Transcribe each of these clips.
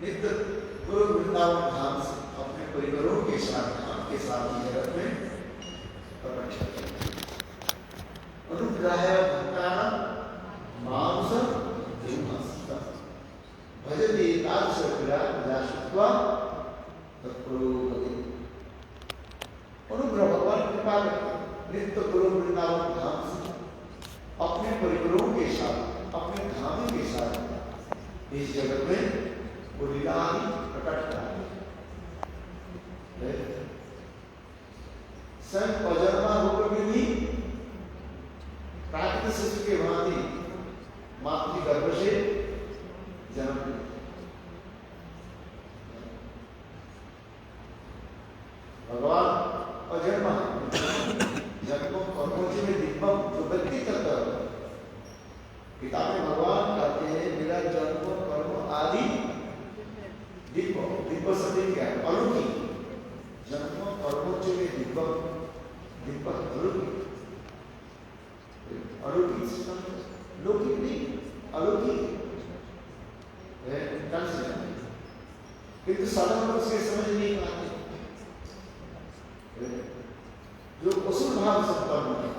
नित्य गुरु वृंदावन धाम से अपने परिवारों के साथ आपके साथ जगत में प्रकट करते हैं। अनुग्रह भक्तानां मांस देवमस्ता भजते तादृश विराजत्वा तत्पुरोगति। अनुग्रह भगवान कृपा करते नित्य गुरु वृंदावन धाम से अपने परिवारों के साथ अपने धाम के साथ इस जगत में वो लीला आदि प्रकट कराते हैं। स्वयं अजन्मा होकर भी प्राकृतिक शिशु के भांति मां की गर्भ से जन्म लिया। भगवान अजन्मा जन्म कर्मों में दिव्यम जो व्यक्ति करता है। पिता में भगवान कहते हैं मेरा जन्म कर्म आदि दिव्य दिव्य शब्द क्या है? अलौकिक। जन्म कर्मों में दिव्य दिव्य अलौकिक अलौकिक लौकिक नहीं अलौकिक किंतु साधारण लोग से समझ नहीं पाते। जो असुर भाव संपन्न है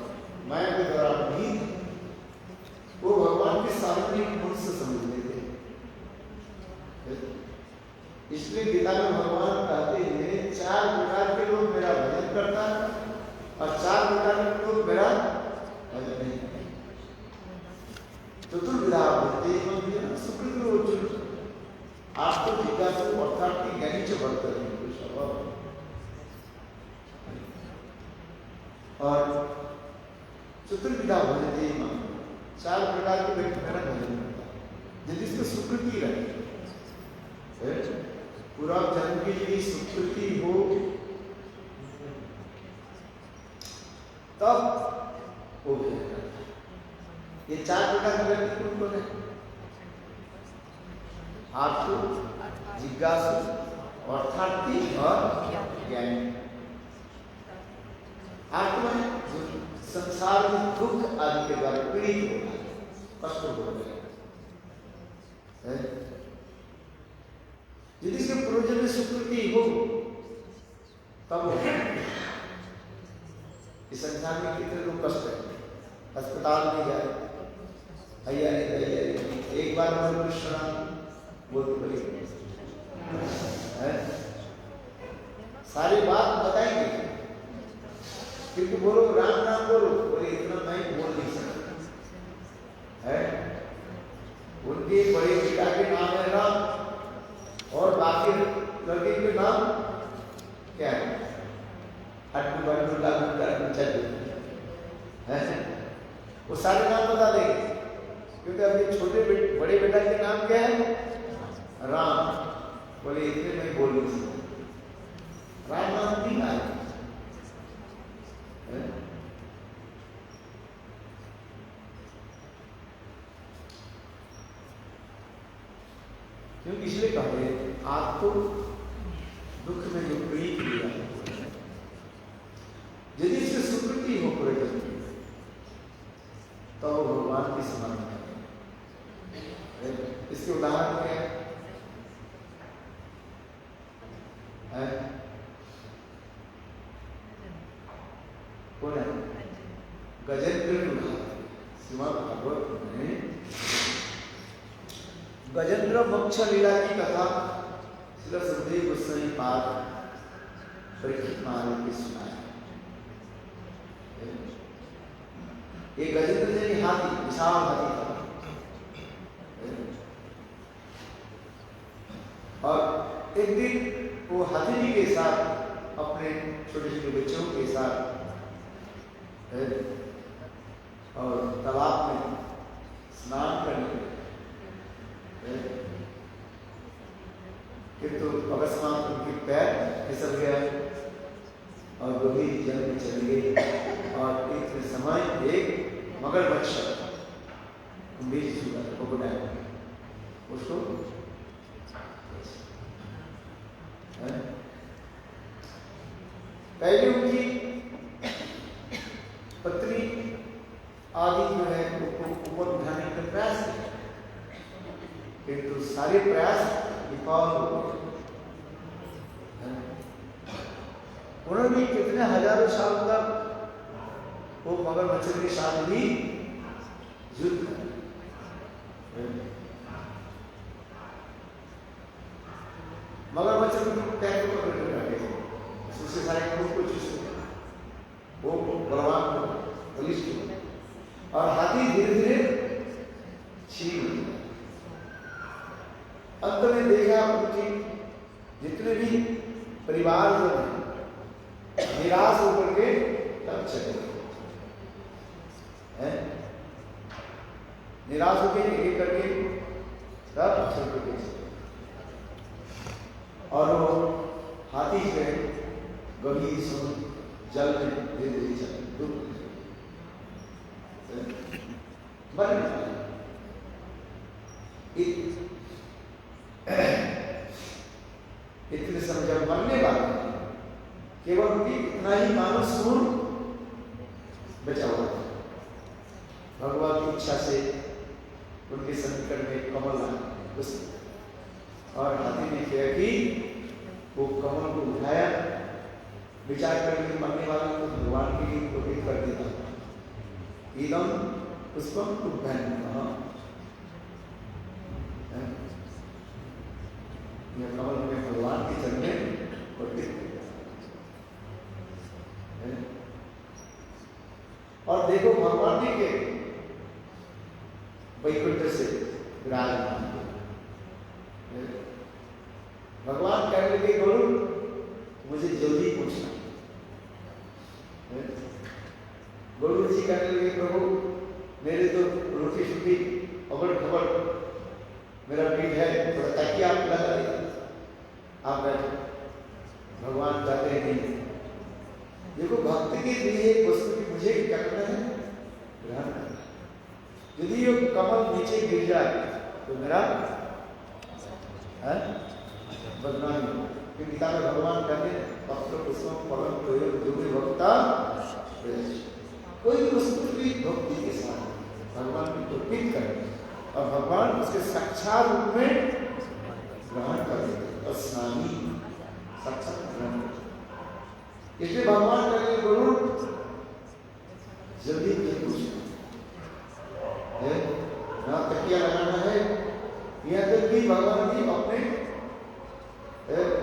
माया के द्वारा नहीं वो भगवान के सार्वजनिक गुण से समझ लेते हैं। इसलिए गीता में भगवान कहते हैं 4 प्रकार के लोग मेरा भजन करता है और 4 प्रकार के लोग मेरा भजन नहीं करते। चतुर्विधा भक्ति सुकृत आप तो जिज्ञासु अर्थात की ज्ञानी से बढ़ते हैं और चतुर्विधा भजते 4 प्रकार के व्यक्ति मेरा भजन करता है जिसमें सुकृति रहे पूरा जन्म की यदि सुकृति हो तब वो भजन करता है। ये 4 प्रकार के व्यक्ति कौन कौन है? आर्तु, जिज्ञासु, अर्थार्थी और ज्ञानी। आत्मा संसार में दुख आदि के द्वारा पीड़ित होता है, कष्ट होता है। यदि इसके पूर्वजन्म में सुकृति हो तब इस संसार में कितने लोग कष्ट है, अस्पताल में जाए एक बार बोलो कृष्ण बोल पड़ी सारी बात बताएंगे क्योंकि बोलो राम नाम बोलो बोले इतना नहीं बोल नहीं सकते है। उनके बड़े पिता के नाम है राम और बाकी लड़के के नाम क्या है? हट्टू बट्टू लागू चल वो सारे नाम बता देंगे क्योंकि अभी छोटे बड़े बेटा के नाम क्या है? राम बोले इतने नहीं बोल नहीं सकते राम नाम नहीं आए। क्योंकि इसलिए कहे आप तो दुख में जो पीड़ित हुआ यदि इससे सुकृति हो पूरे तो भगवान की समान है। इसके उदाहरण क्या है? कौन है? गजेंद्र श्रीमद् भागवत में गजेंद्र मोक्ष लीला की कथा श्री सुखदेव गोस्वामी पाद परीक्षित महाराज की सुनाई। ये गजेंद्र जी हाथी विशाल हाथी था और एक दिन वो हाथी जी के साथ अपने छोटे छोटे बच्चों के साथ और तालाब में स्नान करने किंतु अकस्मात उनके पैर फिसल गया और गंभीर जल में चली गई और एक समय एक मगरमच्छ उसको पहले उनकी पत्नी आदि जो है ऊपर उठाने का प्रयास किया किंतु सारे प्रयास विफल हो गए। उन्होंने भी कितने हजारों साल तक वो मगरमच्छ के साथ भी युद्ध किया। मगरमच्छ को पैर को पकड़ कर रखे थे, उससे सारे को चूस वो बलवान को बलिष्ठ, और हाथी धीरे धीरे छीन। अंत में देखा उनके जितने भी परिवार निराश होकर के तब चले गए, निराश होकर एक करके तब चल के चले। और वो हाथी से गंभीर समुद्र जल में धीरे धीरे चले डूब मर इतने समय जब मरने वाले केवल उनकी इतना ही मानव सूर बचा हुआ था। भगवान की इच्छा से उनके संकट में कमल आया, और हाथी ने किया कि वो कमल को उठाया, विचार करके मरने वाले को भगवान के लिए प्रोहित कर देता। एकदम पुष्पम पुष्पैन कमल में भगवान के चरण में और देखो भगवान जी के वैकुंठ से विराजमान भगवान कहने लगे गुरु मुझे जल्दी पूछना। गुरु जी कहने लगे प्रभु मेरे तो रोटी सूटी अबड़ खबड़ मेरा पेट है, थोड़ा ताकि आप लगा दे, आप बैठो। भगवान कहते हैं नहीं, देखो भक्त के लिए वस्तु की मुझे क्या करना है, ग्रहण करना। यदि ये कमल नीचे गिर जाए तो मेरा बदनामी हो। गीता में भगवान कहते हैं पत्र पुष्प फलम प्रयोग जो भी भक्ता कोई वस्तु की भक्ति के साथ भगवान को अर्पित करे और भगवान उसके साक्षात रूप में ग्रहण करेंगे और स्नानी साक्षात ग्रहण। इसलिए भगवान कहेंगे गुरु जल्दी कुछ ना तकिया लगाना है, यह तक भी भगवान जी अपने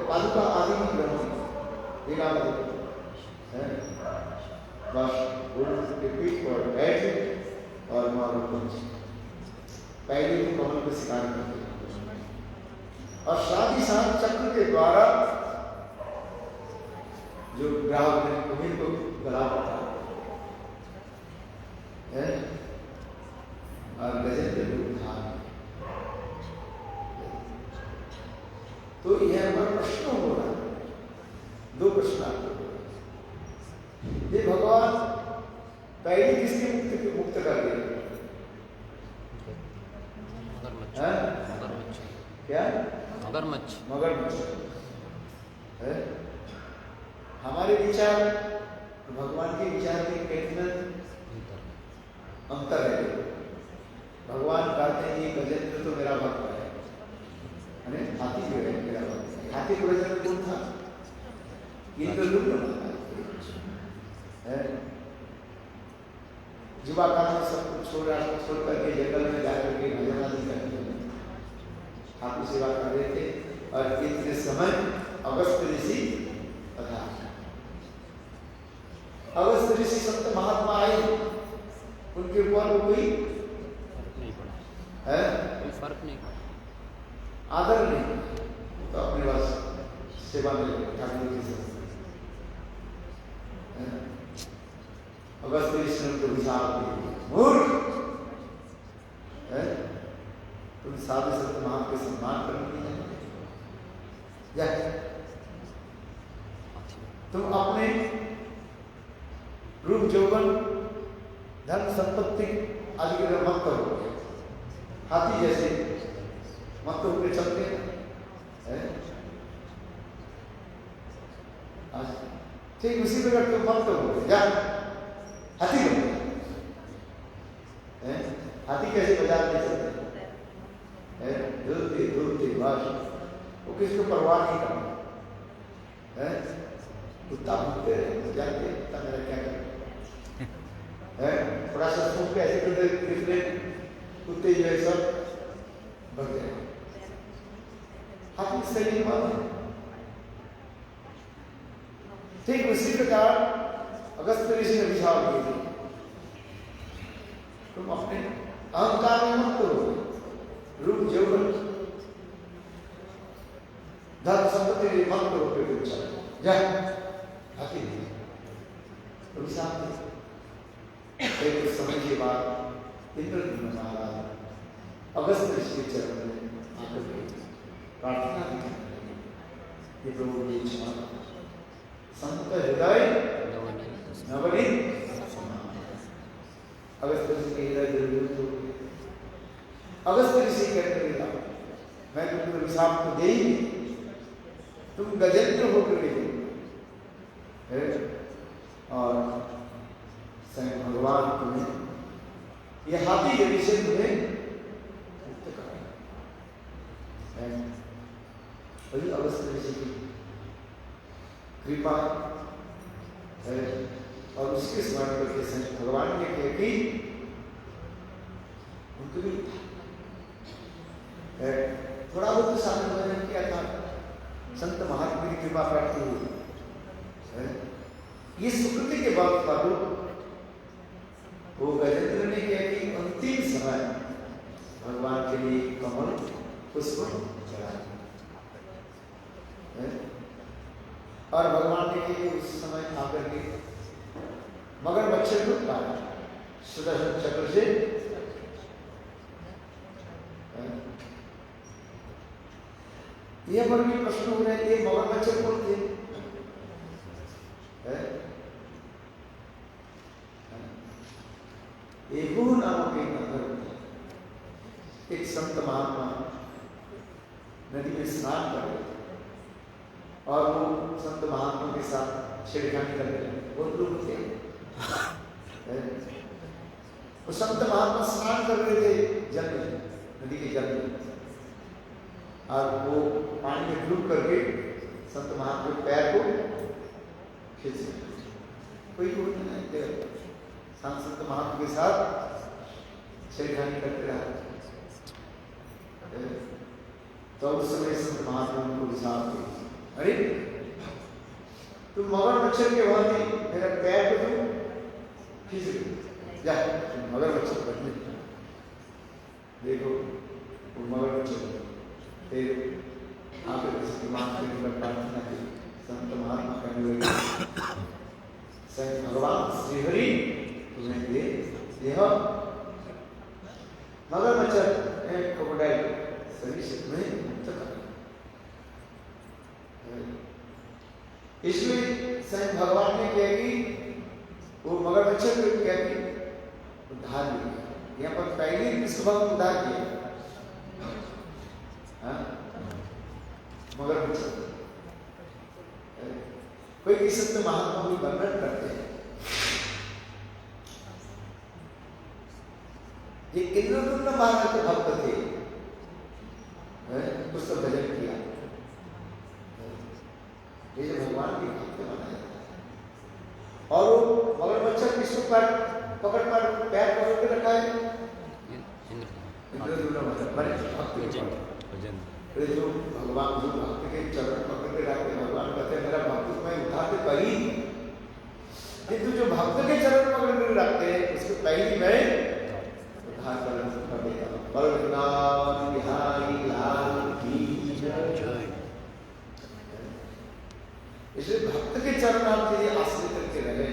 पादुका आदि की ग्रहण बस के पीठ पर बैठ और मारो पहले भी कमल को शिकार करते और साथ ही साथ चक्र के द्वारा जो ग्राहक ने कुमिर को गला पड़ा है और गजेंद्र को उठा। तो यह पर प्रश्न हो रहा है, दो प्रश्न आपको। ये भगवान पहले किसके मुक्त कर दिए? क्या? मगरमच्छ। मगरमच्छ है। हमारे विचार भगवान के विचार के कितना अंतर है। भगवान कहते हैं ये गजेंद्र तो मेरा भक्त है, हाथी जो है मेरा भक्त। हाथी को गजेंद्र कौन था? ये तो लुप्त है। युवा काल में सब कुछ छोड़ करके जंगल में जाकर के भजन आदि करते ठाकुर सेवा कर रहे थे। और इतने समय अगस्त ऋषि तथा अगस्त ऋषि संत महात्मा आए, उनके ऊपर कोई है फर्क नहीं, आदर नहीं, तो अपने पास सेवा में ठाकुर जी से अगस्त ऋषि ने उनको विचार दिए, मूर्ख है तुम साधु संत महान के सम्मान करनी है या तुम अपने रूप यौवन धन संपत्ति आदि के लिए मत करो। हाथी जैसे मत होकर चलते हैं, ठीक उसी प्रकार के मत करो या हाथी बन। हाथी कैसे बाजार में चलते हैं? किसी को परवाह नहीं करता है। कुत्ता भूखते रहे जानते कुत्ता मेरा क्या करे है, थोड़ा सा सूख के ऐसे करते कुत्ते जो है सब बढ़ गए। हाथी सही बात है। ठीक उसी प्रकार अगस्त ऋषि ने विचार किए थे, तुम अपने अहंकार में मत करो, रूप जरूर धर्म संपत्ति मत करो, फिर चलो जा हाथी तो विचार एक समय के बाद इंद्रद्युम्न महाराज अगस्त ऋषि के चरण में आकर के प्रार्थना की, प्रभु की इच्छा संत हृदय नवनीत अगस्त ऋषि के हृदय द्रवित हो गए। अगस्त ऋषि कहते हैं मैं तुमको अभिशाप को दे ही, तुम गजेंद्र होकर के और स्वयं भगवान तुम्हें यह हाथी के विषय तुम्हें मुक्त करा। वही अगस्त ऋषि की कृपा है और उसके स्मरण करके स्वयं भगवान ने कहा कि उनको भी थोड़ा बहुत साधन भजन किया था संत महात्मा की कृपा प्राप्त हुई। ये सुकृति के बाद बाबू वो गजेंद्र ने किया कि अंतिम समय भगवान के लिए कमल पुष्प चढ़ाया और भगवान ने कि उस समय आकर के मगर बच्चे को पाया सुदर्शन चक्र से यह पर भी प्रश्न हो रहे हैं, ये मगर बच्चे कौन थे? एगो नामक एक नगर, एक संत महात्मा नदी में स्नान कर रहे थे और वो संत महात्मा के साथ छेड़खानी कर रहे थे। बहुत लोग थे वो संत महात्मा स्नान कर रहे थे जल में, नदी के जल में, और वो पानी में डूब करके संत महात्मा के पैर को खींच रहे। कोई संत महात्मा के साथ छेड़खानी करते रहा। तो उस समय संत महात्मा उनको विचार हुई, अरे तुम मगर मच्छर के वहां थी, मेरा पैर को तुम खींच रहे, जा मगर मच्छर करने देखो वो मगर मच्छर। फिर आकर प्रार्थना की, संत महात्मा कहने लगे स्वयं भगवान श्री हरि तुम्हें दे यह मगर मच्छर क्रोकोडाइल शरीर से तुम्हें मुक्त कर। इसलिए स्वयं भगवान ने क्या कि वो मगर मच्छर को क्या कि उद्धार किया। यहाँ पर पहले विश्व भक्त उद्धार किया मगर मच्छर। कोई भी संत महात्मा भी वर्णन करते हैं ये इंद्रद्युम्न महाराज के भक्त थे, उसका भजन किया, ये भगवान के भक्त बनाया और वो मगर मच्छर किसको पकड़ पैर पकड़ के रखा है इंद्रद्युम्न महाराज जो भगवान जो भक्त के चरण पकड़ के रखते भगवान कहते हैं मेरा भक्त मैं उठा के पही, किंतु जो भक्त के चरण पकड़ के रखते हैं उसको पहली मैं उद्धार कर देता हूँ। बलराम बिहारी लाल की जय। इसलिए भक्त के चरण आपके लिए आश्रित करके रहे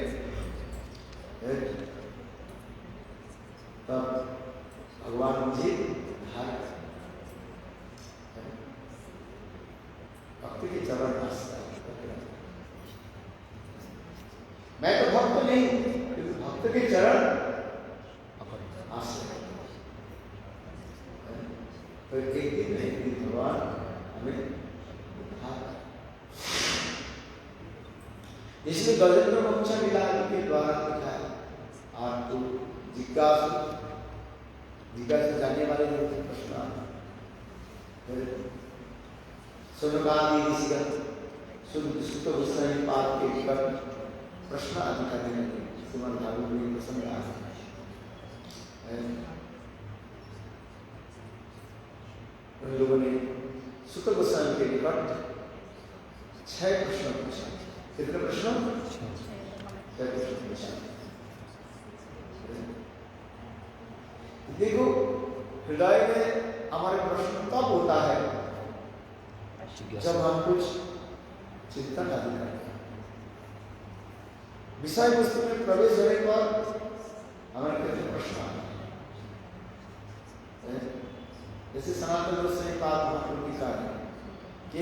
तब भगवान मुझे उद्धार भक्त के चरण मैं तो भक्त नहीं, भक्त के चरण आश्रय। तो एक दिन नहीं भगवान हमें उद्धार। इसलिए गजेंद्र मोक्ष बिलारी के द्वारा लिखा है आपको जिज्ञासु जाने वाले जो प्रश्न सुनकादि ऋषिगण सुत गोस्वामी पाद के निकट प्रश्न आदि करने लगे। श्रीमद् भागवत में प्रसंग आ उन लोगों ने सुत गोस्वामी के निकट 6 प्रश्न पूछा। कितने प्रश्न? 6 प्रश्न पूछा। देखो, हृदय में हमारे प्रश्न तब होता है जब हम कुछ चिंतन आदि करते हैं। विषय वस्तु में प्रवेश होने पर हमारे कितने प्रश्न आते हैं। जैसे सनातन गोस्वामी पाद महाप्रभु की कहा कि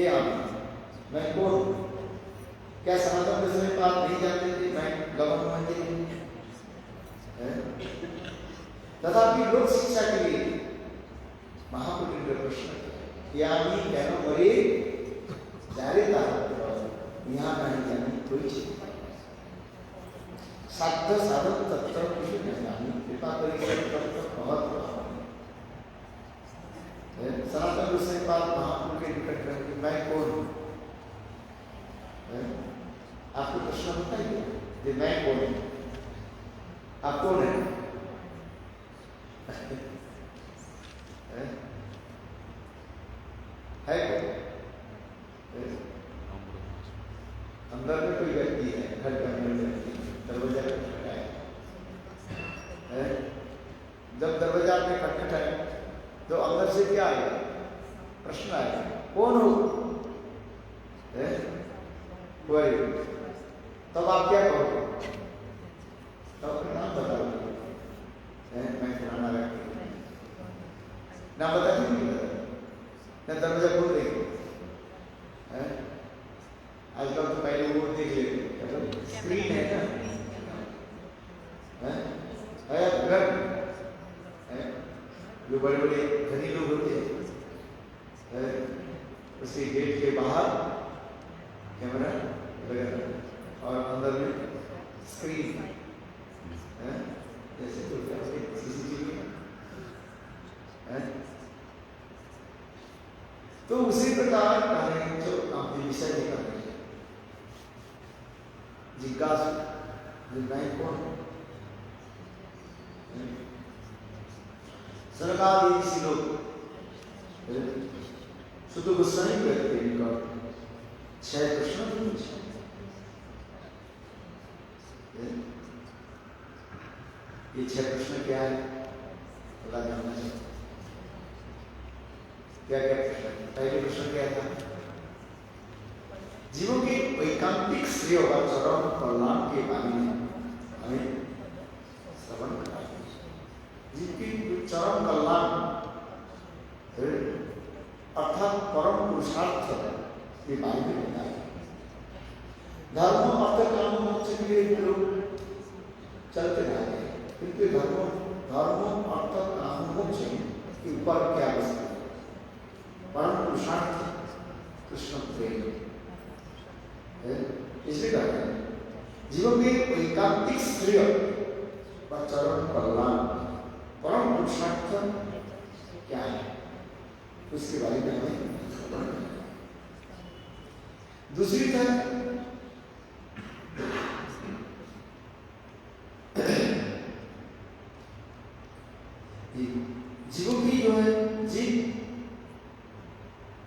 मैं कौन? क्या सनातन गोस्वामी पाद नहीं जानते थे मैं गगन मंदिर हूं? तथापि लोक शिक्षा के लिए महाप्रभु ने प्रश्न किया कहना मरे जारे यहाँ नहीं जानी कोई चीज साध्य साधन तत्व कुछ नहीं जानी कृपा करी बहुत सनातन गोस्वामी पाद महाप्रभु के निकट रहकर मैं कौन? आपको प्रश्न होता है कि मैं कौन? आप कौन है? है कौन? अंदर में कोई व्यक्ति है, घर के अंदर व्यक्ति दरवाजा खटखटाया है। जब दरवाजा आपने खटखटाया तो अंदर से क्या आएगा? प्रश्न आएगा, कौन हो? कोई। तब आप क्या कहोगे? तब अपना नाम बताओगे, मैं फलाना व्यक्ति। नाम बताते नहीं बता, मैं दरवाजा खोल देंगे। आजकल तो पहले वो देख लेते, स्क्रीन है ना, घर जो बड़े बड़े धनी लोग होते हैं उसके गेट के बाहर कैमरा लगा और अंदर में स्क्रीन जैसे तो CCTV तो उसी प्रकार कहानी जो आपने विषय निकाल रहे हैं जिज्ञासा मैं कौन? सनकादि ऋषि लोग सुत गोस्वामी कहते हैं 6 प्रश्न पूछे। ये 6 प्रश्न क्या है? अल्लाह जानना चाहिए। क्या क्या प्रश्न? पहले प्रश्न क्या था? जीवों के वैकांतिक श्रेय और चरम कल्याण के बारे में हमें श्रवण करना है। जिनकी चरम कल्याण अर्थात परम पुरुषार्थ के बारे में बताया। धर्म अर्थ काम मोक्ष के लिए लोग चलते रहे हैं, क्योंकि धर्म अर्थ काम मोक्ष के ऊपर क्या वस्तु है? परम पुरुषार्थ कृष्ण प्रेम। इसलिए कहते हैं जीवन में एकांतिक श्रेय और चरम कल्याण परम पुरुषार्थ क्या है उसके बारे में हमें। दूसरी तरफ जीवों की जो है जीव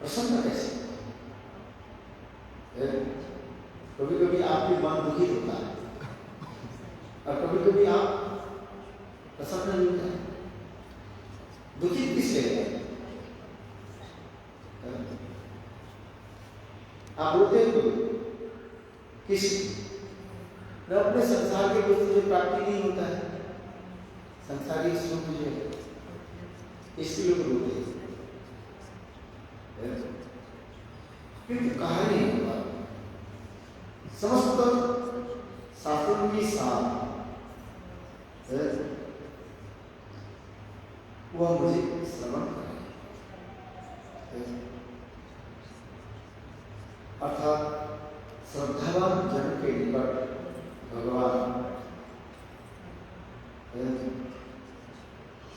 प्रसन्न कैसे? कभी कभी आपके मन दुखी होता है और कभी कभी आप प्रसन्न नहीं होता है। दुखी किस लिए? आप रोते हो किस? अपने संसार के कुछ मुझे प्राप्ति नहीं होता है, संसारी सुख मुझे, इसलिए लोग रोते हैं। किंतु कहानी समस्त शास्त्रों की साथ वह मुझे श्रवण करे, अर्थात श्रद्धावान जन के निकट भगवान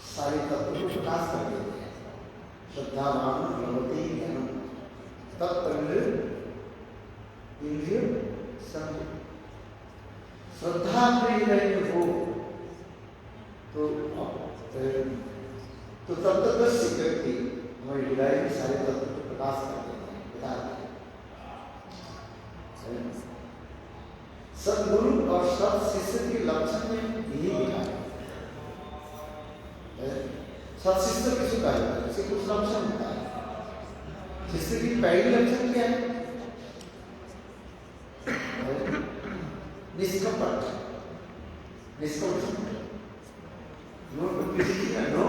सारे तत्व को प्रकाश कर देते हैं। श्रद्धावान भगवती ज्ञान तत्व इंद्रिय संयम। श्रद्धा हृदय में हो तो तब तक व्यक्ति हमारे हृदय में सारे तत्व को प्रकाश कर देते हैं, बता देते हैं। सद्गुरु और सत शिष्य के लक्षण में यही लिखा है। सत शिष्य किसको कहा जाता है? इसके कुछ लक्षण होता है। शिष्य की पहली लक्षण क्या है? निष्कपट, निष्कपट, नो डुप्लीसिटी का नो,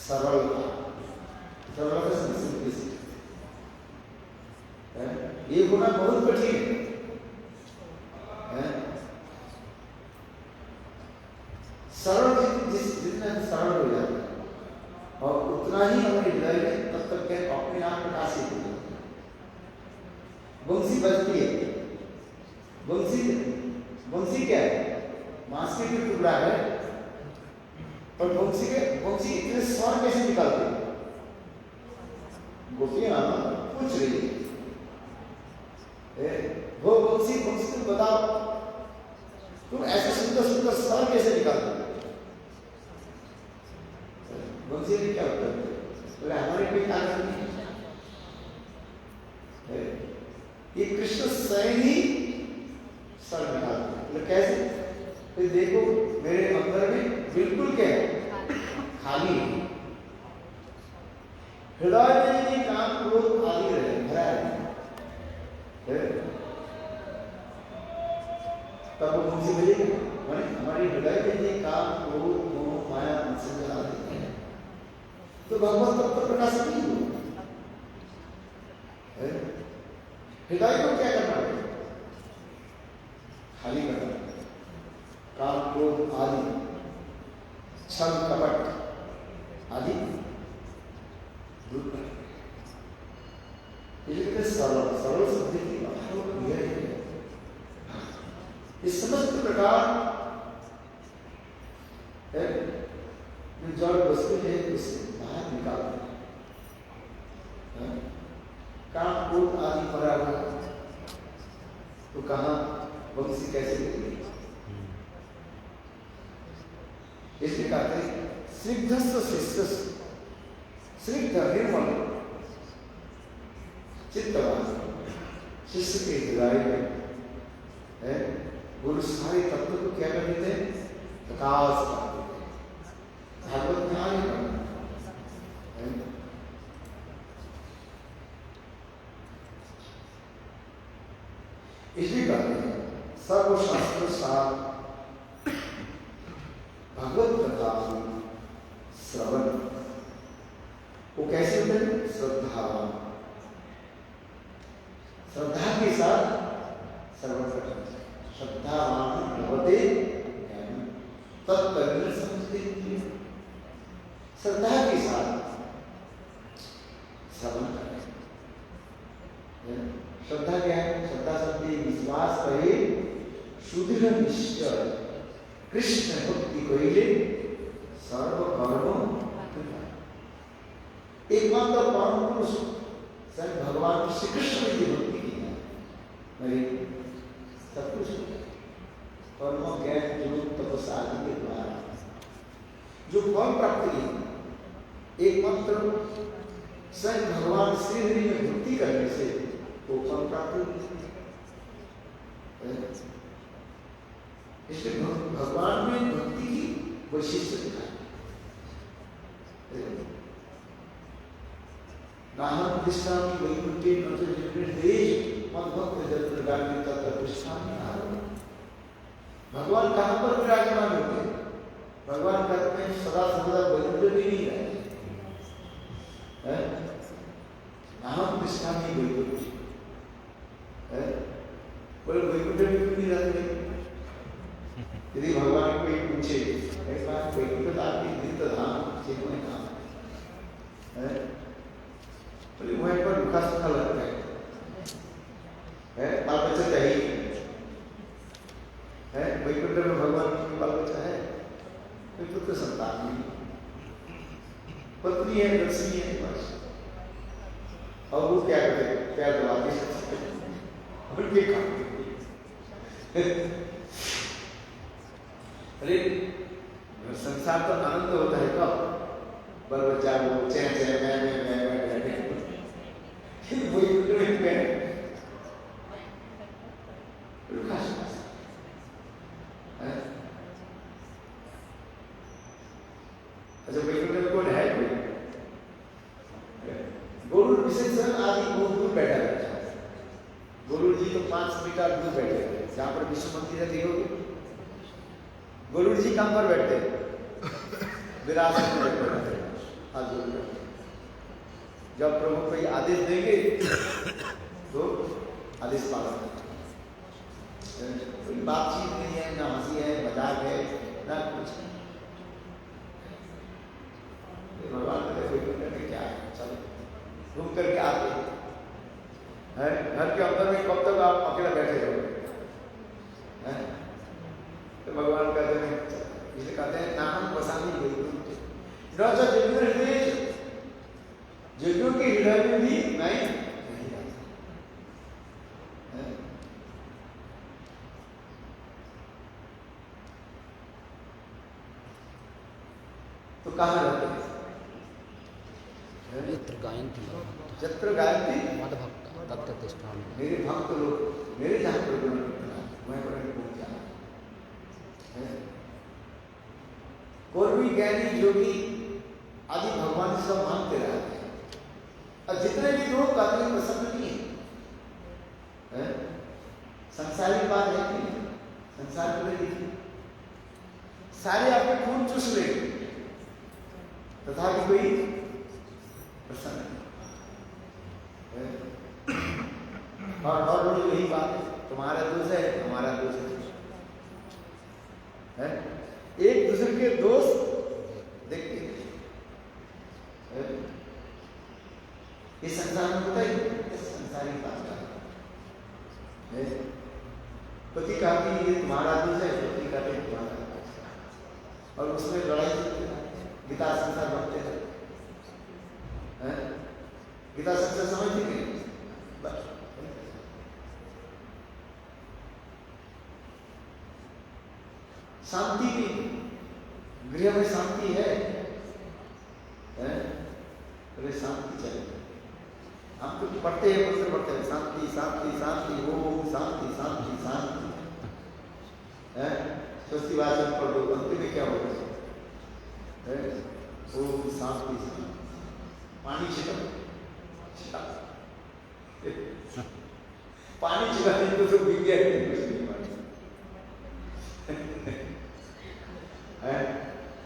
सरलता, सरलता से सिंपलिसिटी। ये होना बहुत कठिन है। सरल जितना सरल हो जाता है और उतना ही हमारे हृदय में तब तक क्या अपने आप प्रकाशित हो जाता है। बंसी बजती है, बंसी क्या है? मांस के टुकड़ा है, पर बंसी इतने स्वर कैसे निकालते हैं? गोपियां पूछ रही है, वो बंसी तुम बताओ, तुम ऐसे सुंदर सुंदर स्वर कैसे निकालते? बंसी ने क्या उत्तर दिया? बोले हमारे कोई ताकत नहीं है, ये कृष्ण स्वयं ही स्वर निकालते हैं। बोले कैसे? तो देखो मेरे अंदर में बिल्कुल क्या है? खाली है। हृदय में यदि काम क्रोध आदि रहे, भरा है, तब वो मुझसे मिलेगा। हमारे हृदय में यदि काम क्रोध मोह माया संग आदि है, तो भगवान तब तक प्रकाशित नहीं होगा। हृदय को क्या करना है? खाली करना। काम क्रोध आदि, छल कपट आदि दूर कर। इसलिए सरल शब्द की अर्थों यह है। इस समस्त प्रकार जो जड़ वस्तु है उसे बाहर निकाल काम क्रोध आदि भरा हुआ तो कहाँ बंसी कैसे निकलेगी? इसलिए कहते हैं स्निग्धस्य शिष्यस्य, स्निग्ध निर्मल चित्तवान शिष्य के हृदय में है, गुरु सारे तत्व को क्या कर देते हैं? प्रकाश कर देते हैं। भागवत में आगे बढ़ना इसलिए कहते हैं सर्वशास्त्र सार भगवत कथा श्रवण वो कैसे होते हैं? श्रद्धावान, श्रद्धा के साथ श्रवण करना चाहिए। श्रद्धावान भवते ज्ञानी तत्परिण संस्कृति। श्रद्धा के साथ श्रवण करना। श्रद्धा क्या है? श्रद्धा शब्द विश्वास करे सुदृढ़ निश्चय कृष्ण भक्ति कहिले सर्व कर्म। एकमात्र परम पुरुष स्वयं भगवान श्री कृष्ण की भक्ति की है। मेरी सब कुछ कर्म ज्ञान योग तपस्या आदि के द्वारा जो फल प्राप्ति है, एकमात्र स्वयं भगवान श्री हरि में भक्ति करने से वो फल प्राप्त होती है। इसलिए भगवान में भक्ति की वैशिष्टता है। नाहं तिष्ठामि वैकुंठे न च निर्देश मद्भक्त जन्मगामी तत्र तिष्ठामि नाहं। भगवान कहाँ पर विराजमान होते? भगवान कहते हैं सदा सर्वदा वैकुंठ में नहीं रहते। नाहं तिष्ठामि वैकुंठे, बोले वैकुंठ में क्यों नहीं रहते? यदि भगवान को एक पूछे वैकुंठ आपकी तीर्थ धाम से कोई काम है, बोले वहीं पर दुखा सुखा लगता है, बाल बच्चा चाहिए है। वैकुंठ में भगवान की बाल बच्चा है, कोई पुत्र संतान नहीं पत्नी है, लक्ष्मी है बस। और वो क्या करे, प्यार दबाते उनके काम। अरे संसार तो आनंद होता है कब, बल बच्चा वो चैन चैन मैं वही अच्छा वैकुंठ कौन है? गुरु विशेषण आदि बहुत दूर बैठा रहता है। गुरु जी तो 5 मीटर दूर बैठे हैं, जहाँ पर विष्णु मंदिर है देखोगे गुरु जी कहाँ पर बैठते हैं? विरासत में बैठे रहते हैं। जब प्रभु कोई आदेश देंगे तो आदेश पालन करें। कोई बातचीत नहीं है, ना हंसी है, मजाक है, ना कुछ। भगवान कहते कोई क्या है, चलो घूम करके आते हैं। घर के अंदर में कब तक आप अकेला बैठे रहोगे? तो भगवान कहते हैं, इसलिए कहते हैं नाम बसानी गई जगों के हृदय में भी मैं नहीं रहता। तो कहाँ रहते हैं? जत्र गायत्री मद भक्त तत्र तिष्ठामि। मेरे भक्त लोग मेरे जहाँ पर मैं पहुँच जाना। कोई भी ज्ञानी योगी आदि भगवान से सब मांगते रहते हैं, और जितने भी लोग कहते हैं प्रसन्न नहीं है। संसारी बात है कि संसार को देखिए, सारे आपके खून चूस ले तथा कोई प्रसन्न नहीं। और रोज यही बात है, तुम्हारा दोष है हमारा दोष है। एक दूसरे के दोष देखते हैं। ये संसार में होता ही संसारी बात है। पति कहती है ये तुम्हारा दोष है, पति कहते हैं तुम्हारा दोष है, और उसमें लड़ाई गीता संसार बनते हैं। गीता संसार समझती नहीं। शांति की गृह में शांति है? अरे शांति चाहिए। हम तो पढ़ते हैं, मंत्र पढ़ते हैं, शांति शांति शांति ओम शांति शांति शांति। स्वस्ति वाचन पढ़ लो, अंत में क्या होगा? ओम शांति शांति। पानी छिटा पानी छिटाने को तो विज्ञान नहीं कुछ नहीं पानी।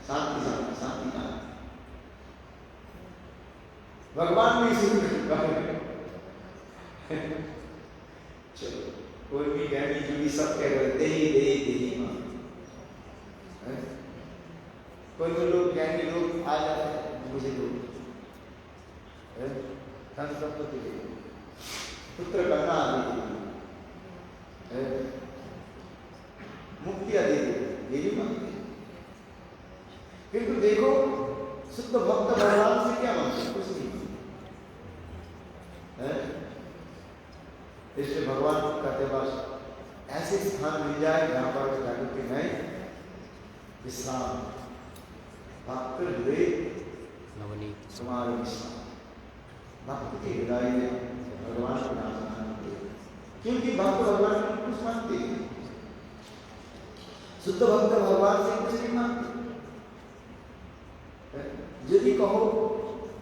शांति शांति शांति शांति। भगवान भी शुरू चलो कोई भी ज्ञानी जो भी सब कह रहे दे ही मां। कोई तो लोग ज्ञानी लोग आ जाते हैं, मुझे लोग धन संपत्ति दे, पुत्र करना आदि, मुक्ति आदि ये भी मांगते हैं। किंतु देखो शुद्ध भक्त भगवान से क्या मांगते? कुछ नहीं। इसलिए भगवान कहते बस ऐसे स्थान मिल जाए जहां पर जाकर के मैं विश्राम भक्त हृदय नवनीत तुम्हारे विश्राम भक्त के हृदय में भगवान को नाम मानते, क्योंकि भक्त भगवान को कुछ मानते हैं। शुद्ध भक्त भगवान से कुछ नहीं मानते। यदि कहो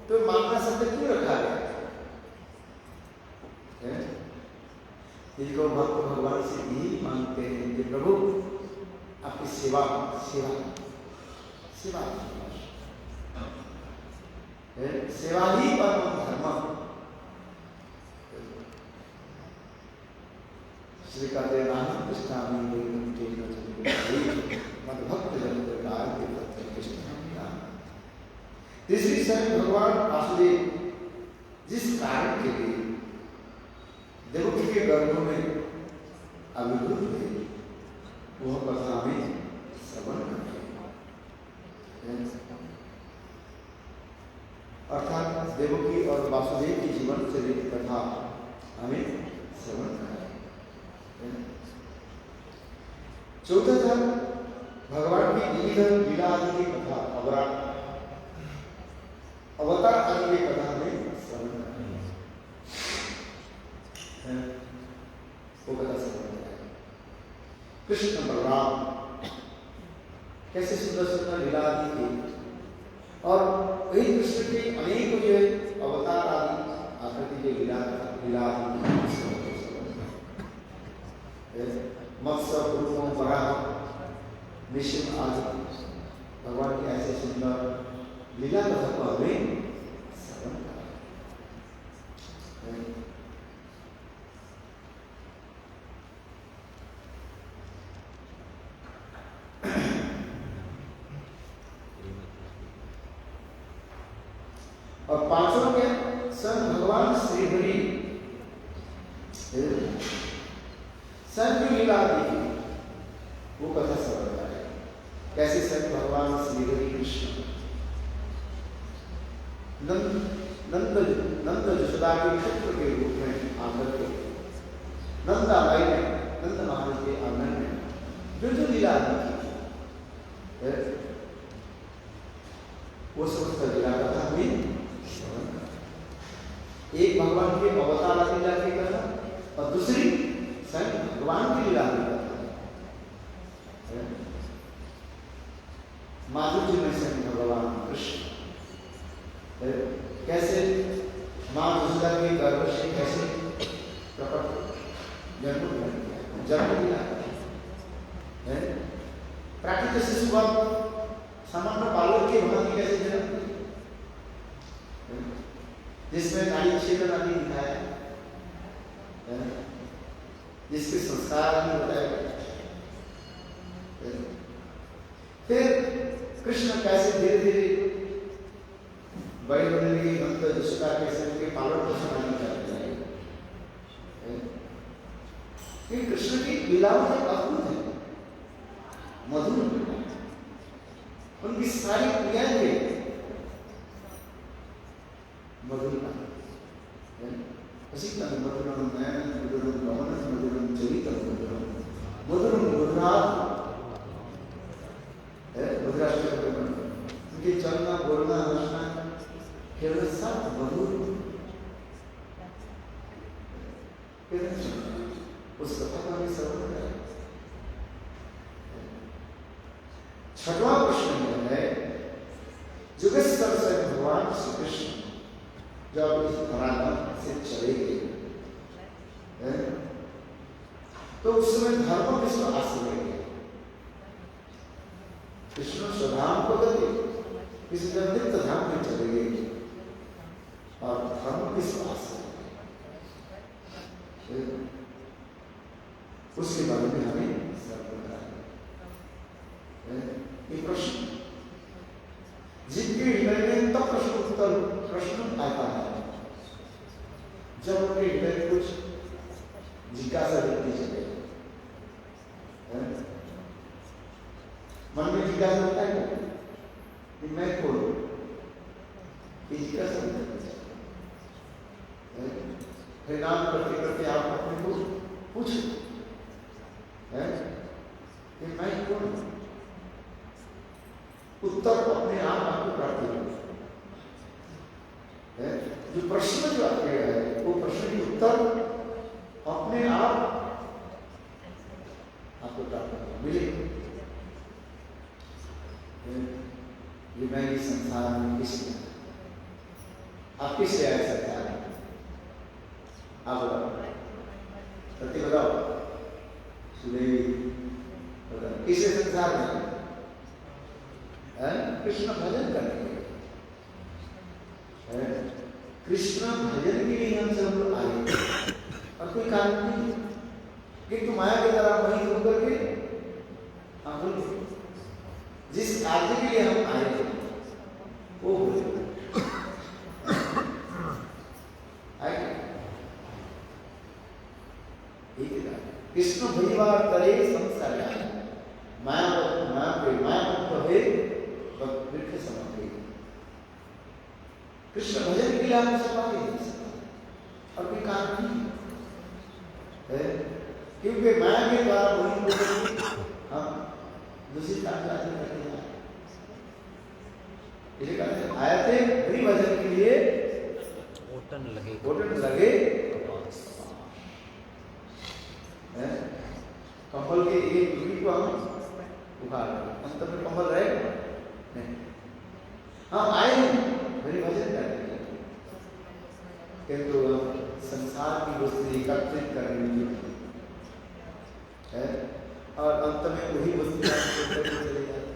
तो मांगना शब्द क्यों रखा गया? यदि कहो भक्त भगवान से यही मांगते हैं कि प्रभु आपकी सेवा सेवा सेवा सेवा ही परम धर्म। श्री कहते नाम कृष्णामी मद भक्त जन तीसरी शरण भगवान वासुदेव जिस कारण के लिए देवकी के गर्भ में अभिभूत हुए वह कथा में श्रवण करते। अर्थात देवकी और वासुदेव की जीवन चरित कथा हमें श्रवण कराए। चौथा था भगवान की विविध लीला आदि की कथा, अवतार आदि की कथा हमें श्रवण कराए। वो कथा श्रवण कराए। कृष्ण बलराम कैसे सुंदर सुंदर लीला आदि की, और वही कृष्ण के अनेक जो अवतार आदि आकृति के लीला आदि मत्स्य पूर्व वराह निश्चित आदि भगवान की ऐसे सुंदर लीला कथा को हमें श्रवण कराए। और पांचवा क्या, स्वयं भगवान श्री हरि स्वयं की लीला दी वो कथा श्रवण कराए। कैसे स्वयं भगवान श्री हरि कृष्ण नंद यशोदा के पुत्र के रूप में आकर के नंदाबाई ने नंद महाराज के आंगन में जो लीला दी वो समस्त लीला कथा हमें एक भगवान के अवतार लीला की कथा और दूसरी स्वयं भगवान की लीला की कथा। माधुर्य में स्वयं भगवान कृष्ण कैसे मां यशोदा के गर्भ से कैसे प्रकट जन्म लिया। प्राकृतिक शिशु सामान्य बालक के भांति कैसे जन्म, जिसमें नाड़ी छेदन आदि दिखाया, जिसके संस्कार भी बताए गए। फिर कृष्ण कैसे धीरे धीरे बड़े होने लगे, नंद यशोदा कैसे उनके पालन पोषण आदि करते हैं। फिर कृष्ण की लीलाओं से अद्भुत है, मधुर, उनकी सारी क्रियाएं भी मधुरता मधुरम नयन मधुरम गमन मधुरम चरितम मधुरम उनके चलना बोलना हंसना केवल सब मधुर। उस कथा का भी श्रवण करें। छठवां प्रश्न है, जुगेश्वर से भगवान श्री कृष्ण जब इस धरातल से चले गए तो उस समय धर्म किसको आश्रय गए। कृष्ण स्वधाम को गए, इस नित्य धाम में चले गए और धर्म किसको आश्रय गए, उसके बारे में हमें श्रवण कराए। ये प्रश्न जिनके हृदय में तब प्रश्न आता है जब उनके हृदय में कुछ जिज्ञासा व्यक्ति चले, मन में जिज्ञासा होता है कि मैं कौन, जिज्ञासा परिणाम करते करते आप अपने को पूछो कि मैं कौन, उत्तर अपने आप आपको प्राप्त होगा। जो प्रश्न जो आपके है वो प्रश्न की उत्तर अपने आप आपको प्राप्त होगा, मिलेगा। ये मैं इस संसार में किस लिए, आप किस लिए आए संसार में, आप बताओ, सत्य बताओ, किस संसार में, कृष्ण भजन करने के लिए, कृष्ण भजन के लिए हम सब लोग आए और कोई कारण नहीं कि तुम माया की तरह वहीं होकर के हम बोले जिस कार्य के लिए हम आए थे वो बोले कृष्ण भैया करे संसार माया माया वृक्ष समर्पित कृष्ण भजन के लिए हम सफा नहीं दे सकते और कोई कारण नहीं है, क्योंकि माया के द्वारा वही लोग हम दूसरी काम करते हैं। इसलिए कहते हैं आए थे हरि भजन के लिए, ओटन लगे कपास कंबल के एक टुकड़ी को हम उखाड़ अंत में कंबल रहेगा नहीं। हम आए हरि भजन करने के लिए, किंतु हम संसार की वस्तु एकत्रित करने के लिए है और अंत में वही वस्तु चले जाते।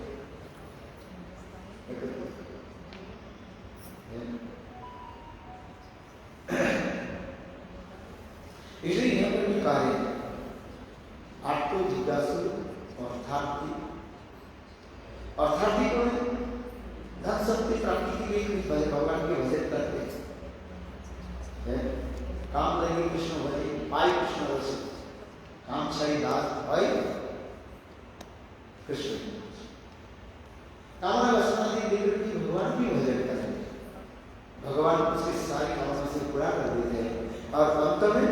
इसलिए यहाँ पर भी कार्य आत्म जिज्ञासु अर्थार्थी कौन है? धन शक्ति प्राप्ति के लिए भगवान के भजन करते हैं। काम लगे कृष्ण भजे पाई कृष्ण वश, काम छाई दास भाई कृष्ण कामना वासना लेकर के भगवान की भजन करें, भगवान उसकी सारी कामना से पूरा कर देते हैं और अंत में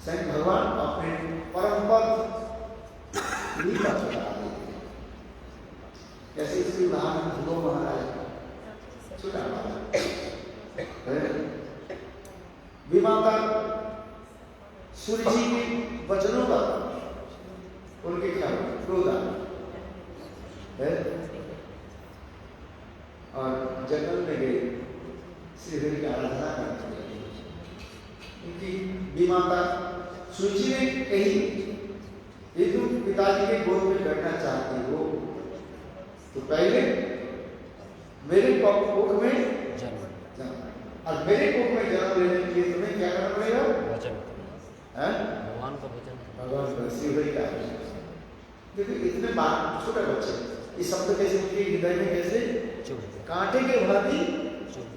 स्वयं भगवान अपने परम पद लीला चला देते हैं। जैसे इसकी उदाहरण ध्रुव महाराज का छोटा विमाता सूर्य जी के वचनों का उनके क्या क्रोध है और जंगल में गए श्री हरि की आराधना करते हैं। उनकी विमाता सूची ने कही ये तुम पिताजी के गोद में बैठना चाहते हो तो पहले मेरे कोख में जन्म, और मेरे कोख में जन्म लेने के लिए तुम्हें क्या करना पड़ेगा? वचन भगवान का वचन, भगवान का श्री हरि का। देखिए इतने बात छोटे बच्चे ये शब्द कैसे उनके हृदय में कैसे कांटे के भांति चुभ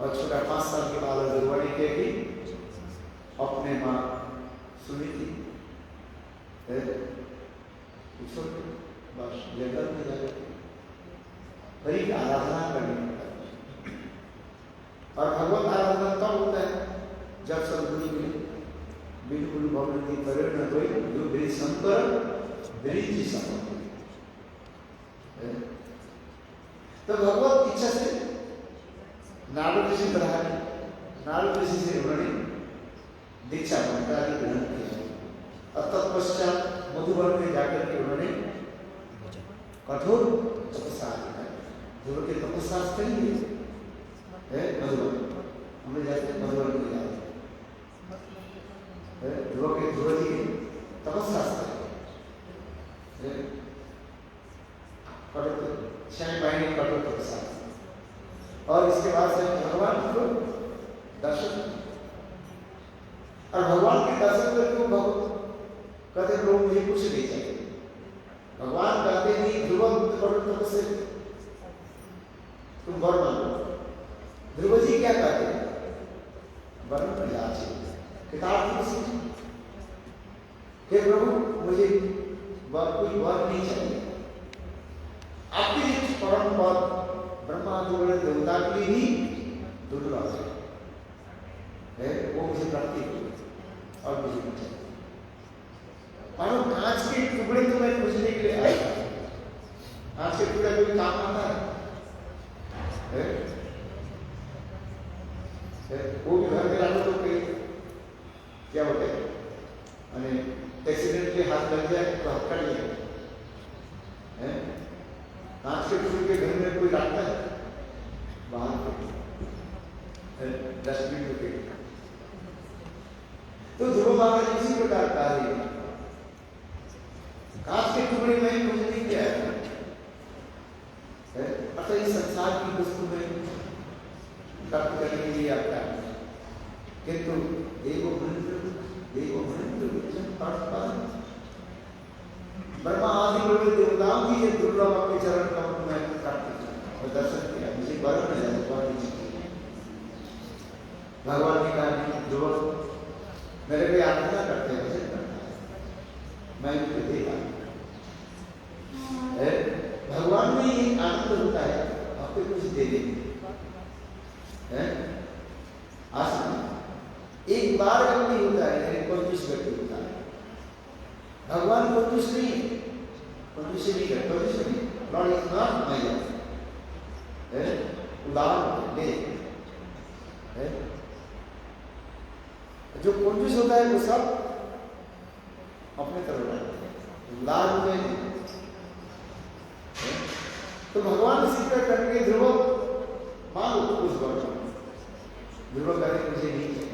और छोटा 5 साल के बालक दुर्वाणी के भी अपने माँ सुनी थी बस जंगल में जाकर हरि की आराधना करनी और भगवत आराधना तब होता है जब सदगुरु मिले। बिल्कुल भगवान की प्रेरणा कोई जो मेरी शंकर मेरी जी समझ तो भगवत इच्छा से नारद ऋषि बढ़ा नारद ऋषि से उन्होंने दीक्षा मंत्रालय ग्रहण किया और तत्पश्चात मधुवन में जाकर के उन्होंने कठोर तपस्या ध्रुव के तपस्या करेंगे है मधुवन। हमने जाते हैं मधुवन में जाते ध्रुव जी के तपस्या कठोर तपस्या और इसके बाद से भगवान को दर्शन और भगवान के दर्शन करके कहते लोग मुझे कुछ नहीं चाहिए। भगवान कहते नहीं ध्रुव से तुम वर मांगो। ध्रुव जी क्या कहते वर्ण प्रजा किताब हे प्रभु मुझे कोई वर नहीं चाहिए। आपके परम पद ब्रह्मा देवता के लिए ही दुर्लभ है वो मुझे प्राप्ति हो और मुझे नहीं चाहिए। मानो कांच के टुकड़े तो मैं पूछने के लिए आया था, कांच के टुकड़े कोई काम आता है? वो भी घर में लाने तो क्या होता है एक्सीडेंट के हाथ लग जाए तो हाथ कट जाए। कांच के टुकड़े के घर में कोई लाता है बाहर डस्टबिन में तो ध्रुव महाराज इसी प्रकार कार्य कांच के टुकड़े में कुछ नहीं किया है अतः इस संसार की वस्तु में प्राप्त करने के लिए आपका किंतु देवो महेंद्र ब्रह्मा आदि लोग देवताओं की ये दुर्लभ अपने चरण कमल में प्राप्त और दर्शन किया मुझे वर्ण मिला भगवान ने कहा ध्रुव मेरे को आराधना करते हैं भजन करता है मैं उनको देखा भगवान में ये आनंद होता है, आपको कुछ दे देंगे। एक बार जब नहीं होता है, लेकिन कंजूस व्यक्ति होता है। भगवान कंजूस नहीं है, कंजूस नहीं है, कंजूस नहीं। Lord is not my Lord, उदाहरण ले। जो कंजूस होता है वो सब अपने तरफ रखते हैं, लाभ में नहीं। तो भगवान स्वीकार करने के ध्रुव मांगो उस वर्ष ध्रुव करने मुझे नहीं चाहिए,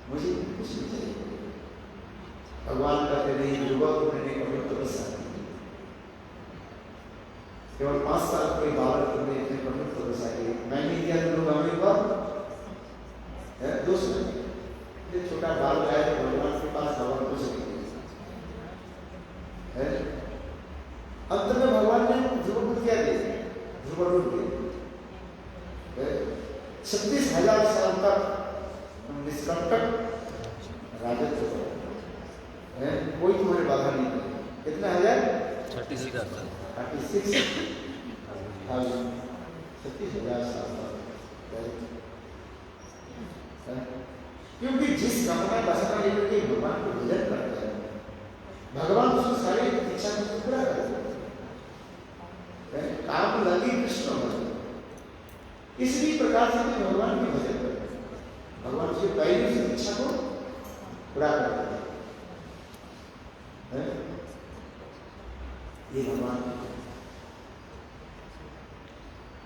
मुझे कुछ नहीं चाहिए। भगवान कहते नहीं ध्रुव को मैंने कभी तपस्या की, केवल 5 साल के बालक तुमने इतने कठोर तपस्या की, मैं नहीं दिया ध्रुव हमें पर दोस्त ये छोटा बालक आया तो भगवान के पास भगवान कुछ नहीं है। अंत में भगवान ने ध्रुव को क्या दिया, ध्रुव रूप दिया। 36,000 साल तक निष्कंटक राजत्व है, कोई तुम्हारे बाधा नहीं करे। कितना हजार? 36,000 साल। क्योंकि जिस कामना वासना लेकर के भगवान को भजन करता है, भगवान उसको सारी इच्छा को पूरा कर देता है। काम लगी कृष्ण भजन, इसी प्रकार से भगवान की भजन करते हैं, भगवान उसकी पहली इच्छा को पूरा कर देता है। ये भगवान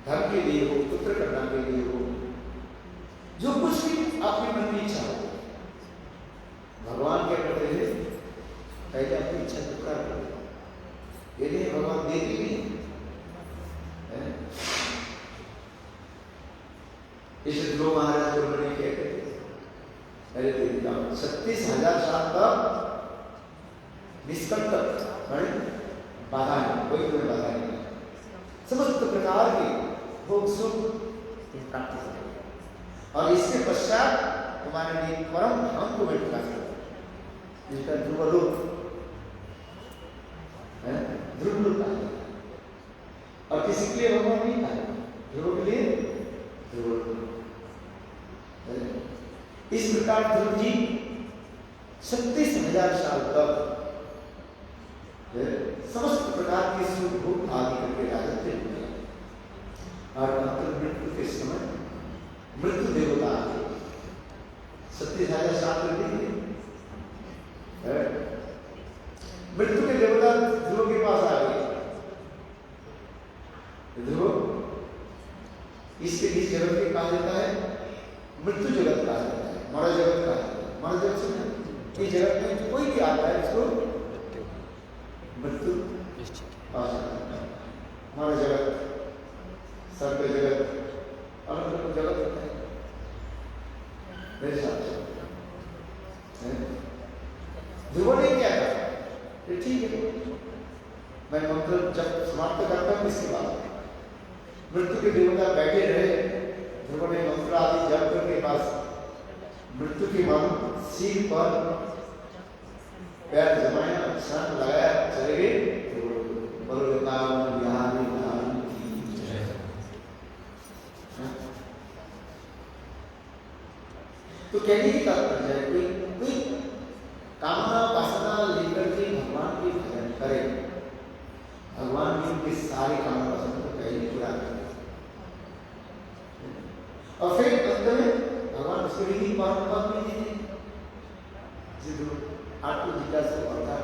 धर्म के लिए हो, पुत्र करना के लिए हो, जो कुछ भी आपकी मन की इच्छा हो, भगवान क्या करते हैं, पहले अपनी इच्छा को पूरा कर देते। ये नहीं भगवान देते भी इस ध्रुव महाराज जो बने क्या कहते, अरे देवता 36,000 साल तक निष्कंटक बाधा नहीं, कोई तुम्हें बाधा नहीं, समस्त प्रकार के भोग सुख प्राप्त हो, और इसके पश्चात तुम्हारे लिए परम धाम को बैठ प्राप्त हो, जिसका ध्रुव लोक ध्रुव लोक कहा जाता है। और किसी के लिए भगवान नहीं कहा, ध्रुव के लिए ध्रुव लोक। इस प्रकार ध्रुव जी 36,000 साल तक समस्त प्रकार के सुख भोग आदि करके राजत्व हुए, और मृत्यु के समय मृत्यु देवता आगे 36,000 साल तक मृत्यु के देवता ध्रुव के पास आ गए। ध्रुव इस जगत के कहा जाता है मृत्यु जगत कहा जाता है, मर जगत कहा जाता है। मर जगत से इस जगत में कोई भी आता है इसको मृत्यु हमारा जगत, सर्व जगत, अलग अलग जगत होता है मेरे साथ। ध्रुव ने क्या कहा, ठीक है मैं मंत्र जब समाप्त करता हूँ, इसके बाद मृत्यु के देवता बैठे रहे। ध्रुव ने मंत्र आदि जप करके पास मृत्यु के मन सिर पर पैर जमाया, शरण लगाया, चले गए। तो कहने की तात्पर्य है कोई कामना वासना लेकर के भगवान की भजन करे, भगवान की उनकी सारी कामना वासना को पहले पूरा करे, और फिर अंत में भगवान उसके लिए परम पद में देते हैं। आपको जिज्ञासा से पढ़ता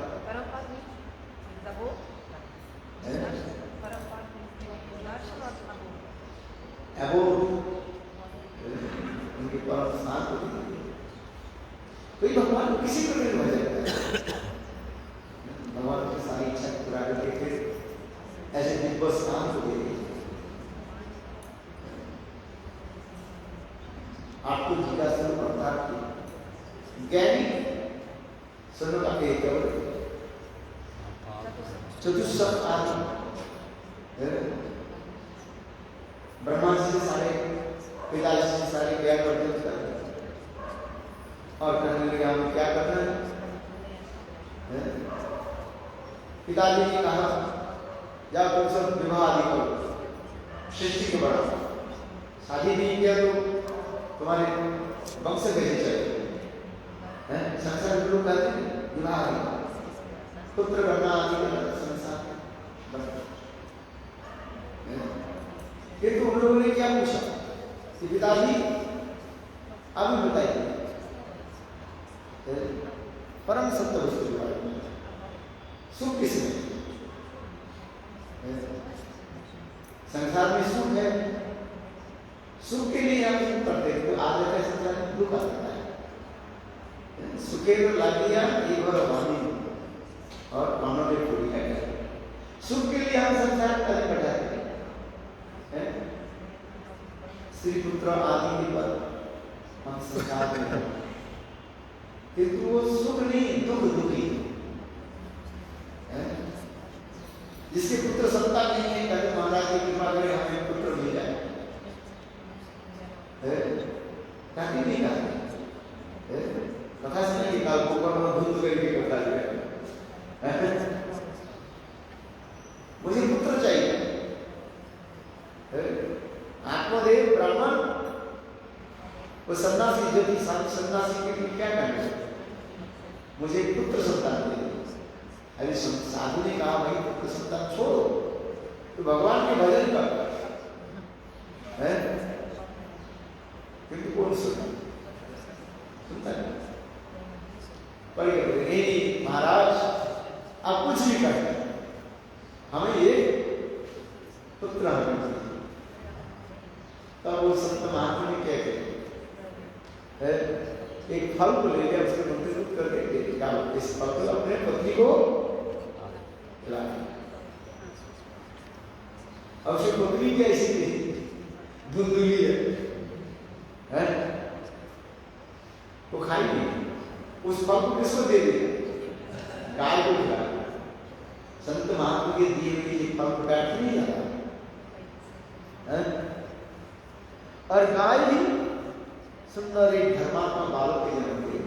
उनके परम स्थान को कोई भगवान को किसी को नहीं भजन, भगवान की सारी इच्छा पूरा करके फिर ऐसे दिव्य स्थान को दे। आपको जिज्ञासा पढ़ता ज्ञानी सुनो का चतुष्क आदि ब्रह्मा जी से सारे पिताजी से सारे ज्ञान वर्धन कर, और कहने लगे हमें क्या करना है, पिताजी ने कहा जाओ तुम सब विवाह आदि करो, सृष्टि को बढ़ाओ, शादी नहीं किया तो तुम्हारे वंश कैसे चलेगा? संसार में लोग कहते हैं विवाह आदि करो, पुत्र करना आदि करना संसार बढ़ता। किंतु उन लोगों ने क्या पूछा कि पिताजी अभी बताइए परम सत्य वस्तु के बारे में, सुख किसमें? संसार में सुख है, सुख के लिए हम सुख करते हैं, तो आज का संसार में दुख आता है। सुखे तो लागिया एक बार वाणी और मानव ने पूरी है, सुख के लिए हम संसार में कदम बढ़ाते हैं, स्त्री पुत्र आदि के पर हम संसार में, किंतु वो सुख नहीं दुख दुखी। जिसके पुत्र संतान नहीं है, कहते महाराज की कृपा करें हमें पुत्र मिल जाए, कहते नहीं कहते कथा से नहीं निकाल ऊपर धुंध करके कथा जो मुझे पुत्र चाहिए। आत्मदेव ब्राह्मण वो सन्यासी जो थी सन्यासी के लिए क्या कहना, मुझे पुत्र संतान दे। अरे साधु ने कहा भाई पुत्र संतान छोड़ो, तो भगवान के भजन कर है, क्योंकि कौन सुनता है? नहीं महाराज आप कुछ भी करते, हमें ये पुत्र हमें चाहिए। तब वो संत महात्मा ने क्या किया, एक फल को ले लिया, उसके मंत्रित करके इस फल को अपने पत्नी को खिला दिया। अब उसकी पत्नी कैसी थी, धुंधुली है, वो खाई नहीं, उस फल को किसको दे दिया? गाय को खिला दिया। संत महात्मा के दिए हुए फल को काट नहीं जाता, और गाय भी सुंदर एक धर्मात्मा बालक के जन्म दिए,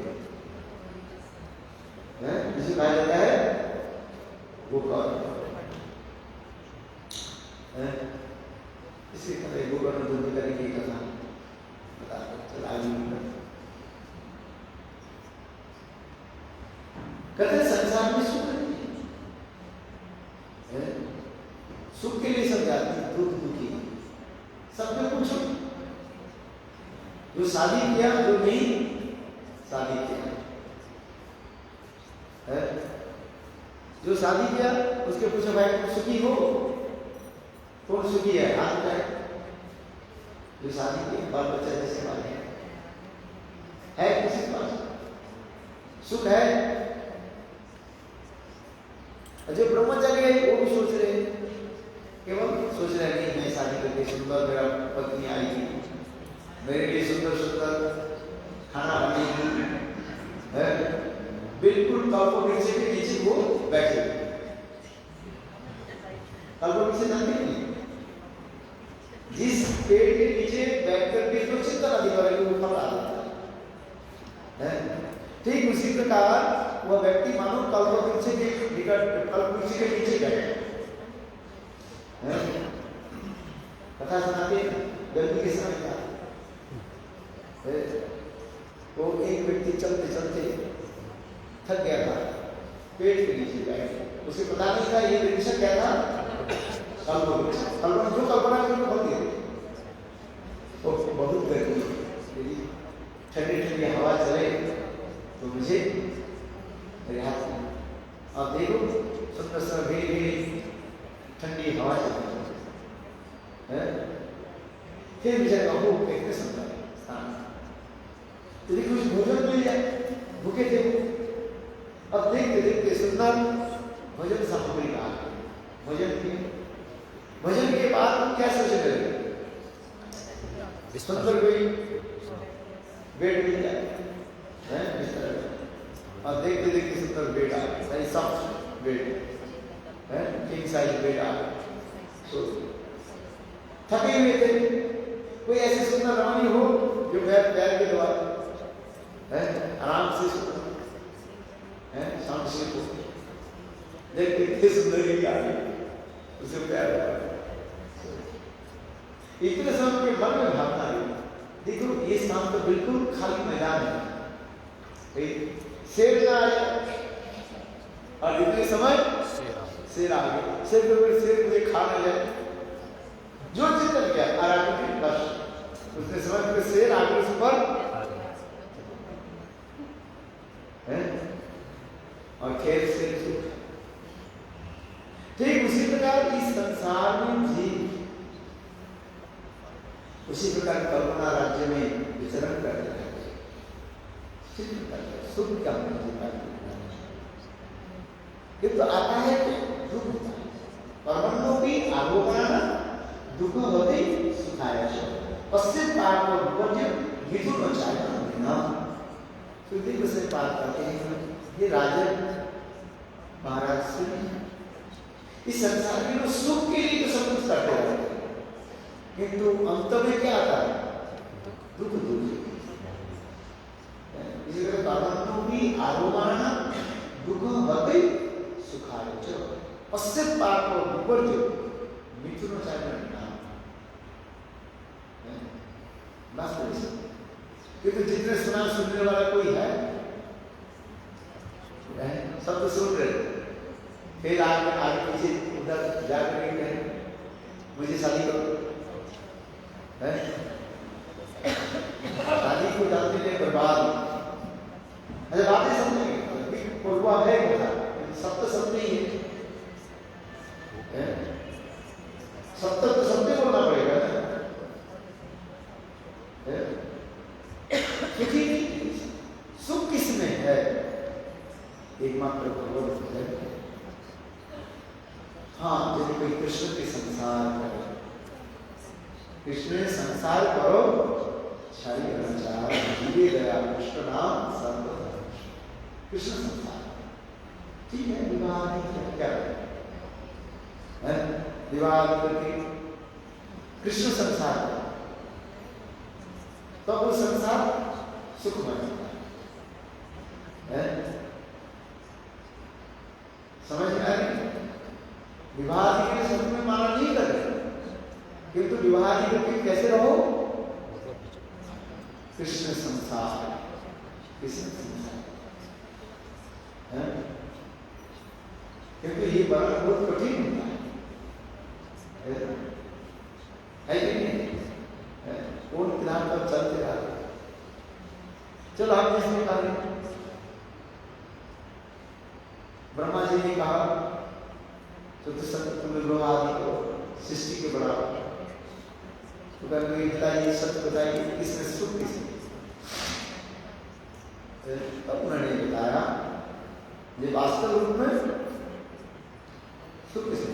जिसे कहा जाता है गोकर्ण। इसी तरह गोकर्ण धुंध करने की कथा बता चला। कहते संसार में सुख नहीं है, सुख के लिए सब जाते हैं, दुख दुखी सबके पूछो, जो शादी किया जो नहीं शादी किया है, जो शादी किया उसके पूछो भाई तुम सुखी हो? कौन सुखी है? हाथ उठाए। जो शादी किया बाल बच्चा जैसे वाले है किसी के पास सुख है? जो ब्रह्मचारी है वो भी सोच रहे, केवल सोच रहे नहीं मैं शादी करके सुंदर मेरा पत्नी आएगी, मेरे लिए सुंदर सुंदर खाना बनेगी, बिल्कुल कल्पवृक्ष के नीचे वो बैठे, कल्पवृक्ष जानते नहीं, जिस पेड़ के नीचे बैठ करके जो चिंतन अधिकारी वो फल आता है, ठीक उसी प्रकार वह व्यक्ति मानो कल्पवृक्ष के निकट, कल्पवृक्ष के नीचे बैठे। कथा सुनाते गलती के समय था, तो एक व्यक्ति चलते चलते थक गया था, पेड़ के नीचे बैठ, उसे पता नहीं था ये वृक्ष क्या था, कल्पवृक्ष। कल्पना जो कल्पना की होती है, तो बहुत गर्मी, ठंडी ठंडी हवा चले तो मुझे रियायत नहीं। अब देखो सुंदर सा भी ठंडी हवा चलती है, फिर बेचारा वो देखते सुनता स्थान, यदि कुछ भोजन मिल जाए, भूखे थे, अब देखते देखते सुंदर भोजन सामग्री का भोजन के बाद क्या सोचे करेंगे? सुंदर कोई बेड मिल जाए, अब देखते देखते सुंदर बेड आ गया, सही सॉफ्ट बेड है, किंग साइज बेड आ गया। सो थके हुए थे, कोई ऐसी सुंदर रानी हो जो पैर के द्वारा आराम से शांत से देख इतने सुंदर ही आ गई, उसे प्यार हुआ। इतने समय के मन में भावना आई, देखो ये स्थान तो बिल्कुल खाली मैदान है, शेर ना आए और इतने समय शेर आ गए, शेर मुझे खा न जाए, जो चिंतन किया आराम बस उसने समय पे शेर आ गए उस पर है और खेल से ठीक उसी प्रकार इस संसार में भी उसी प्रकार कल्पना राज्य में विचरण कर रहे हैं, सुख का ये तो आता है दुख परमनो भी आगोपना दुख होते सुखाया पश्चिम पार को विपर्य विधुर बचाया सुधीर से पार करते हैं। ये राजन महाराज से इस संसार में लोग सुख के लिए तो सब कुछ करते रहते हैं, किंतु अंत में क्या आता है दुख दुख। इसी तरह परमनो भी आगोपना दुख होते सुखाय पश्चिम पार को विपर्य मिथुन चाहे क्योंकि जितने सुना सुनने वाला कोई है सब तो सुन रहे, फिर आगे पीछे उधर जाकर कहें मुझे शादी करो, शादी को जानते हैं बर्बाद। अरे बातें समझेंगे पूर्वा है सब तो सब नहीं है, सब तो सबने बोलना पड़ेगा ना। सुखी सुख किसमें है एकमात्र भगवत है। हाँ यदि कोई कृष्ण के संसार करे, कृष्ण ने संसार करो छाई अनाचार जीवे दया कृष्ण नाम सर्व कृष्ण संसार ठीक है। विवाह नहीं क्या है विवाह करके कृष्ण संसार तो वो संसार सुखमय है। समझ में आ रही विवाह के शब्द में माना नहीं कर रहे, किंतु विवाह करके कैसे रहो कृष्ण संसार कृष्ण संसार है, क्योंकि ये वर्णन बहुत कठिन होता है कि नहीं? कौन किताब पर चलते रहा चलो आप जिसने कहा ब्रह्मा जी ने कहा तो तुमने लोग आदि को सृष्टि के बराबर तो बताइए सत्य बताइए किसने सुख किसने, तब उन्होंने बताया ये वास्तव रूप में सुख किसने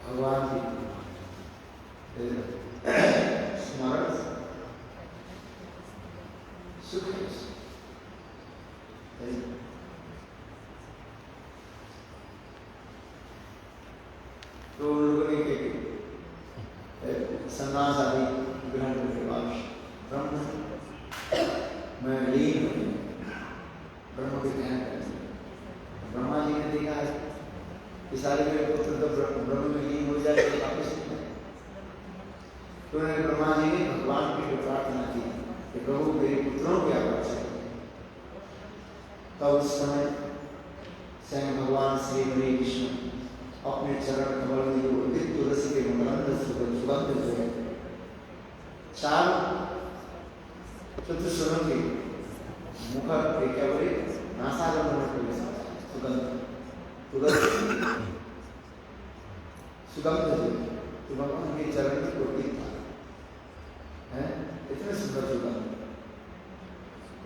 भगवान जी स्मरण सुख तो लोगों ने संन्यास आदि ग्रहण करने वाले ब्रह्म में लीन ब्रह्म के ध्यान करें। ब्रह्मा जी ने देखा है कि सारे मेरे पुत्र तो ब्रह्म में लीन हो जाए तो वापस तो ब्रह्मा जी ने भगवान की प्रार्थना की कि प्रभु मेरे पुत्रों की आवश्यकता है। तब उस समय स्वयं भगवान श्री हरि विष्णु अपने चरण कमल में जो उदित तुलसी के मकरंद सुगंध जो है चार चतुर्स्वरों के मुखर के क्या बोले नासागंध में सुगंध तुलसी सुगंध जो भगवान के चरण की कोटि था है इतने सुंदर सुगंध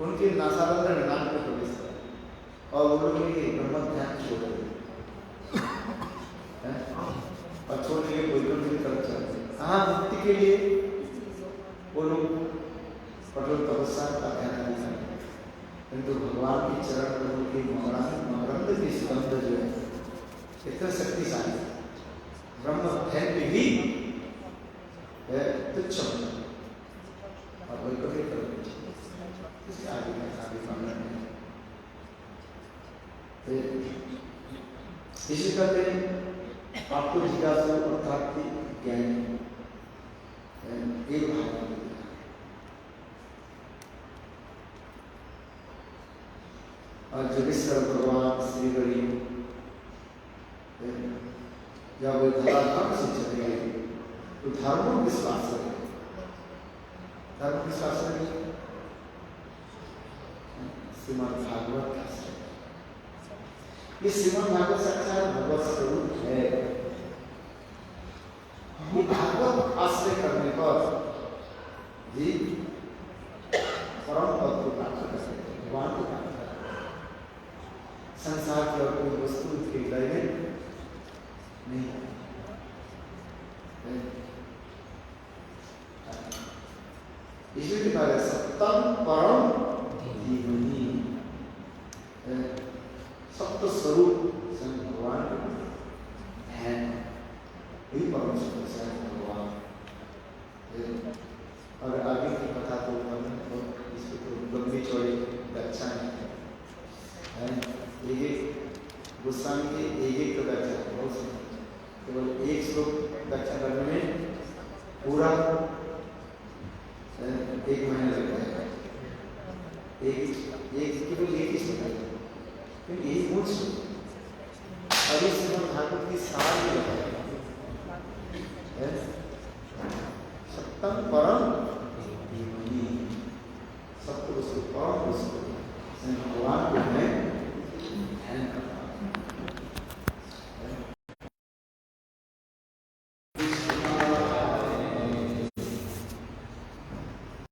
उनके नासागंध निकाल में प्रवेश कर और उन्होंने ब्रह्म ध्यान छोड़ दिया और छोड़ने के वैकुंठ की तरफ चलते कहाँ मुक्ति के लिए वो लोग कठोर तपस्या का ध्यान दिया, किंतु भगवान के चरण प्रभु की मकरंद की सुगंध जो है इतना शक्तिशाली ब्रह्म ध्यान में भी तुच्छ और वैकुंठ की तरफ इसके आगे में आगे वर्णन है इसी करते आपको जिज्ञासु अर्थात ज्ञान एक भावना और जगेश्वर भगवान श्री हरि जब वे धराधाम से चले गए तो धर्म विश्वास है, धर्म विश्वास है श्रीमद् भागवत का ये श्रीमद् भागवत साक्षात भगवत स्वरूप है। ये भागवत आश्रय करने पर जी परम पद को प्राप्त कर सकते, भगवान को प्राप्त कर संसार की और कोई वस्तु के लय में नहीं है। इसलिए लिखा है सत्यम परम धीमहि, सत्य स्वरूप भगवान है, यही परम सत्य है भगवान। और आगे की कथा तो इसको तो लंबी चौड़ी अच्छा है, एक गोस्वामी के एक तो व्याख्या बहुत सुंदर, केवल एक श्लोक व्याख्या करने में पूरा 1 महीना लग जाएगा। केवल एक ही श्लोक है, क्योंकि यही मूल श्लोक और इस श्रीमद् भागवत की सार में बताया सत्यम परम धीमहि, सत्य वस्तु परम वस्तु भगवान को है